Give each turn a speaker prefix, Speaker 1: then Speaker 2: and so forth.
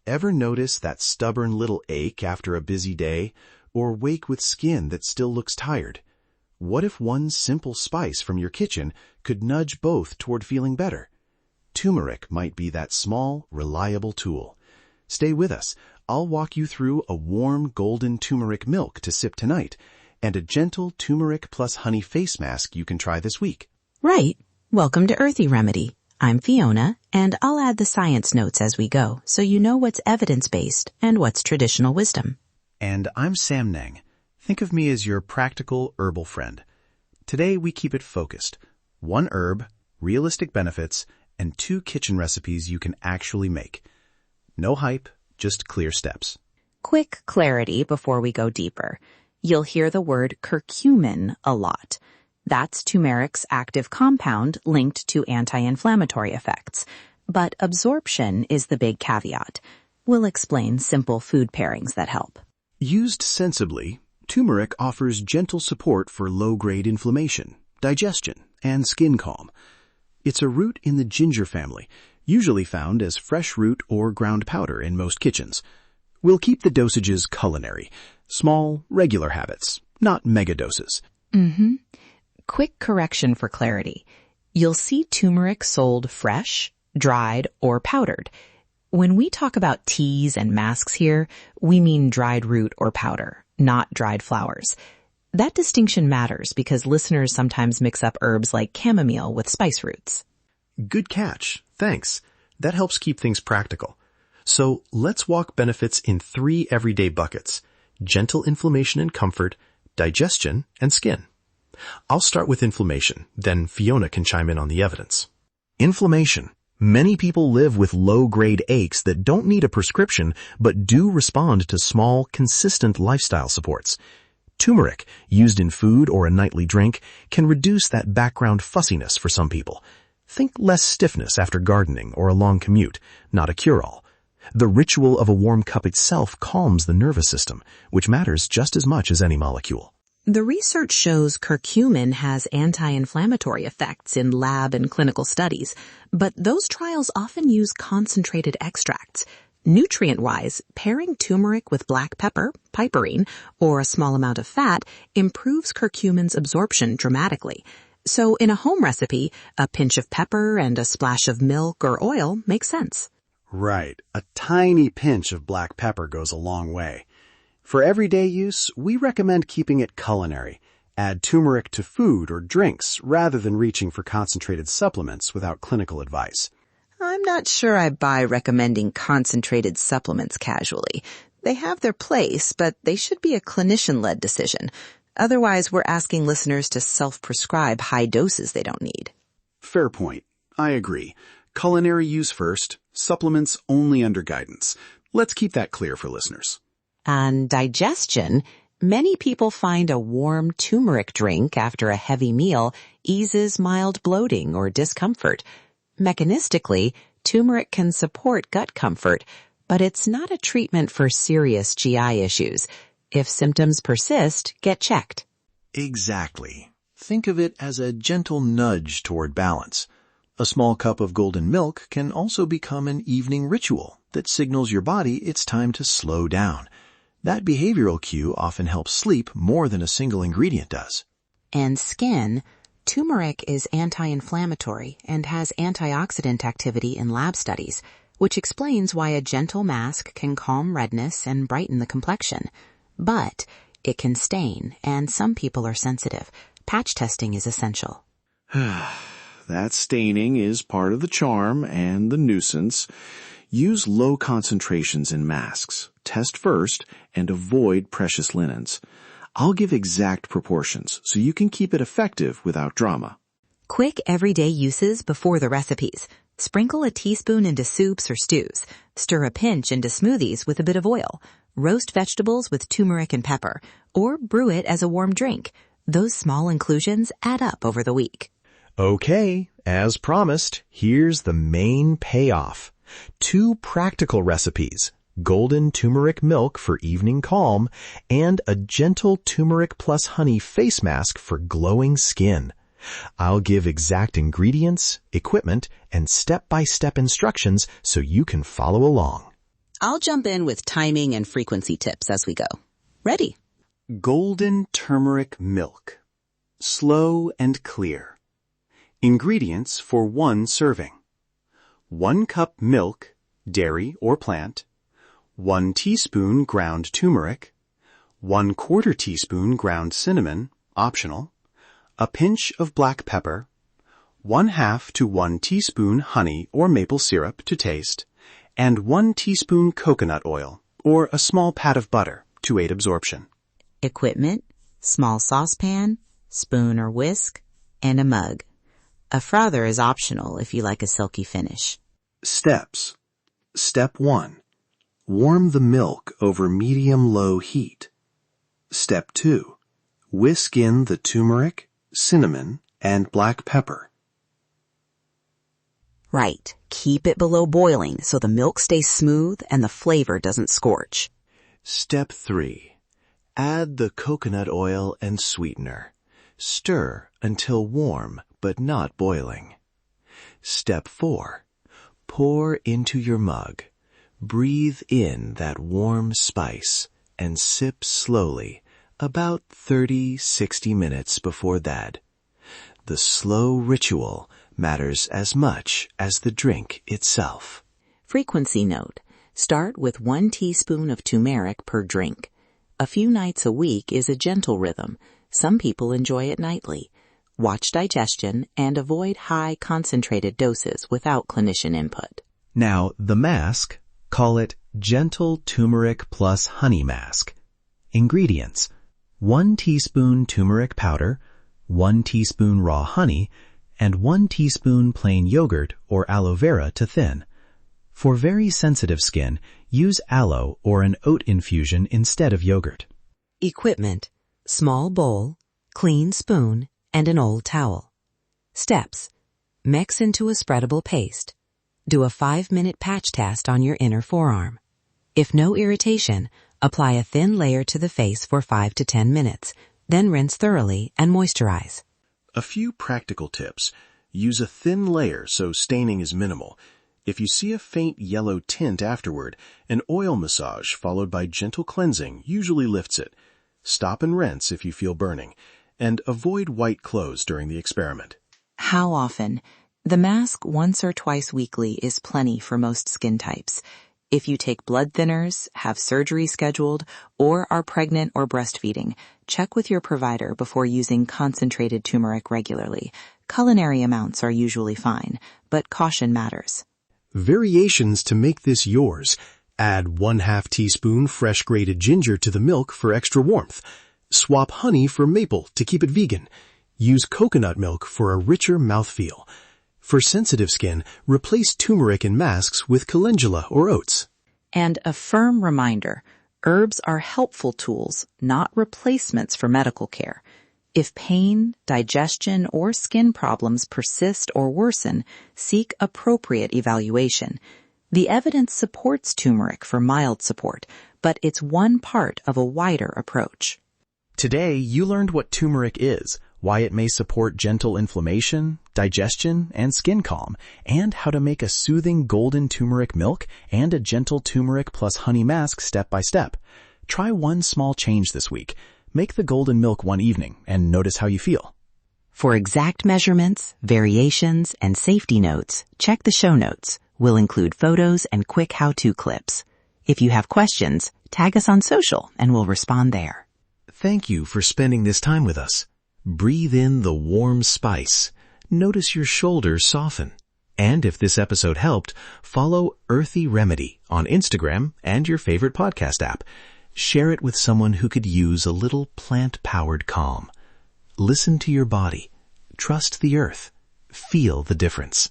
Speaker 1: Ever notice that stubborn little ache after a busy day, or wake with skin that still looks tired? What if one simple spice from your kitchen could nudge both toward feeling better? Turmeric might be that small, reliable tool. Stay with us. I'll walk you through a warm golden turmeric milk to sip tonight, and a gentle turmeric plus honey face mask you can try this week.
Speaker 2: Right. Welcome to Earthy Remedy. I'm Fiona, and I'll add the science notes as we go, so you know what's evidence-based and what's traditional wisdom.
Speaker 1: And I'm Samnang. Think of me as your practical herbal friend. Today we keep it focused. One herb, realistic benefits, and 2 kitchen recipes you can actually make. No hype, just clear steps.
Speaker 2: Quick clarity before we go deeper. You'll hear the word curcumin a lot. That's turmeric's active compound linked to anti-inflammatory effects. But absorption is the big caveat. We'll explain simple food pairings that help.
Speaker 1: Used sensibly, turmeric offers gentle support for low-grade inflammation, digestion, and skin calm. It's a root in the ginger family, usually found as fresh root or ground powder in most kitchens. We'll keep the dosages culinary, small, regular habits, not mega doses.
Speaker 2: Quick correction for clarity. You'll see turmeric sold fresh, dried, or powdered. When we talk about teas and masks here, we mean dried root or powder, not dried flowers. That distinction matters because listeners sometimes mix up herbs like chamomile with spice roots.
Speaker 1: Good catch. Thanks. That helps keep things practical. So let's walk benefits in 3 everyday buckets: gentle inflammation and comfort, digestion, and skin. I'll start with inflammation, then Fiona can chime in on the evidence. Inflammation. Many people live with low-grade aches that don't need a prescription but do respond to small, consistent lifestyle supports. Turmeric, used in food or a nightly drink, can reduce that background fussiness for some people. Think less stiffness after gardening or a long commute, not a cure-all. The ritual of a warm cup itself calms the nervous system, which matters just as much as any molecule.
Speaker 2: The research shows curcumin has anti-inflammatory effects in lab and clinical studies, but those trials often use concentrated extracts. Nutrient-wise, pairing turmeric with black pepper, piperine, or a small amount of fat improves curcumin's absorption dramatically. So in a home recipe, a pinch of pepper and a splash of milk or oil makes sense.
Speaker 3: Right. A tiny pinch of black pepper goes a long way. For everyday use, we recommend keeping it culinary. Add turmeric to food or drinks rather than reaching for concentrated supplements without clinical advice.
Speaker 2: I'm not sure I buy recommending concentrated supplements casually. They have their place, but they should be a clinician-led decision. Otherwise, we're asking listeners to self-prescribe high doses they don't need.
Speaker 3: Fair point. I agree. Culinary use first, supplements only under guidance. Let's keep that clear for listeners.
Speaker 2: On digestion, many people find a warm turmeric drink after a heavy meal eases mild bloating or discomfort. Mechanistically, turmeric can support gut comfort, but it's not a treatment for serious GI issues. If symptoms persist, get checked.
Speaker 1: Exactly. Think of it as a gentle nudge toward balance. A small cup of golden milk can also become an evening ritual that signals your body it's time to slow down. That behavioral cue often helps sleep more than a single ingredient does.
Speaker 2: And skin, turmeric is anti-inflammatory and has antioxidant activity in lab studies, which explains why a gentle mask can calm redness and brighten the complexion. But it can stain, and some people are sensitive. Patch testing is essential.
Speaker 4: That staining is part of the charm and the nuisance. Use low concentrations in masks. Test first and avoid precious linens. I'll give exact proportions so you can keep it effective without drama.
Speaker 2: Quick everyday uses before the recipes. Sprinkle a teaspoon into soups or stews. Stir a pinch into smoothies with a bit of oil. Roast vegetables with turmeric and pepper. Or brew it as a warm drink. Those small inclusions add up over the week.
Speaker 1: Okay, as promised, here's the main payoff. 2 practical recipes: golden turmeric milk for evening calm and a gentle turmeric plus honey face mask for glowing skin. I'll give exact ingredients, equipment, and step-by-step instructions so you can follow along.
Speaker 2: I'll jump in with timing and frequency tips as we go. Ready?
Speaker 3: Golden turmeric milk. Slow and clear. Ingredients for 1 serving. 1 cup milk, dairy or plant. 1 teaspoon ground turmeric. 1/4 teaspoon ground cinnamon, optional. A pinch of black pepper. 1/2 to 1 teaspoon honey or maple syrup to taste. And 1 teaspoon coconut oil, or a small pat of butter to aid absorption.
Speaker 2: Equipment, small saucepan, spoon or whisk, and a mug. A frother is optional if you like a silky finish.
Speaker 4: Steps. Step 1. Warm the milk over medium-low heat. Step 2. Whisk in the turmeric, cinnamon, and black pepper.
Speaker 2: Right. Keep it below boiling so the milk stays smooth and the flavor doesn't scorch.
Speaker 1: Step 3. Add the coconut oil and sweetener. Stir until warm but not boiling. Step 4. Pour into your mug. Breathe in that warm spice and sip slowly, about 30-60 minutes before that. The slow ritual matters as much as the drink itself.
Speaker 2: Frequency note. Start with 1 teaspoon of turmeric per drink. A few nights a week is a gentle rhythm. Some people enjoy it nightly. Watch digestion and avoid high concentrated doses without clinician input.
Speaker 1: Now, the mask, call it Gentle Turmeric plus Honey Mask. Ingredients: 1 teaspoon turmeric powder, 1 teaspoon raw honey, and 1 teaspoon plain yogurt or aloe vera to thin. For very sensitive skin, use aloe or an oat infusion instead of yogurt.
Speaker 2: Equipment: small bowl, clean spoon, and an old towel. Steps: mix into a spreadable paste. Do a 5-minute patch test on your inner forearm. If no irritation, apply a thin layer to the face for 5 to 10 minutes, then rinse thoroughly and moisturize.
Speaker 1: A few practical tips. Use a thin layer so staining is minimal. If you see a faint yellow tint afterward, an oil massage followed by gentle cleansing usually lifts it. Stop and rinse if you feel burning, and avoid white clothes during the experiment.
Speaker 2: How often? The mask once or twice weekly is plenty for most skin types. If you take blood thinners, have surgery scheduled, or are pregnant or breastfeeding, check with your provider before using concentrated turmeric regularly. Culinary amounts are usually fine, but caution matters.
Speaker 1: Variations to make this yours. Add 1/2 teaspoon fresh grated ginger to the milk for extra warmth. Swap honey for maple to keep it vegan. Use coconut milk for a richer mouthfeel. For sensitive skin, replace turmeric in masks with calendula or oats.
Speaker 2: And a firm reminder, herbs are helpful tools, not replacements for medical care. If pain, digestion, or skin problems persist or worsen, seek appropriate evaluation. The evidence supports turmeric for mild support, but it's one part of a wider approach.
Speaker 1: Today, you learned what turmeric is, why it may support gentle inflammation, digestion, and skin calm, and how to make a soothing golden turmeric milk and a gentle turmeric plus honey mask step by step. Try one small change this week. Make the golden milk one evening and notice how you feel.
Speaker 2: For exact measurements, variations, and safety notes, check the show notes. We'll include photos and quick how-to clips. If you have questions, tag us on social and we'll respond there.
Speaker 1: Thank you for spending this time with us. Breathe in the warm spice. Notice your shoulders soften. And if this episode helped, follow Earthy Remedy on Instagram and your favorite podcast app. Share it with someone who could use a little plant-powered calm. Listen to your body. Trust the earth. Feel the difference.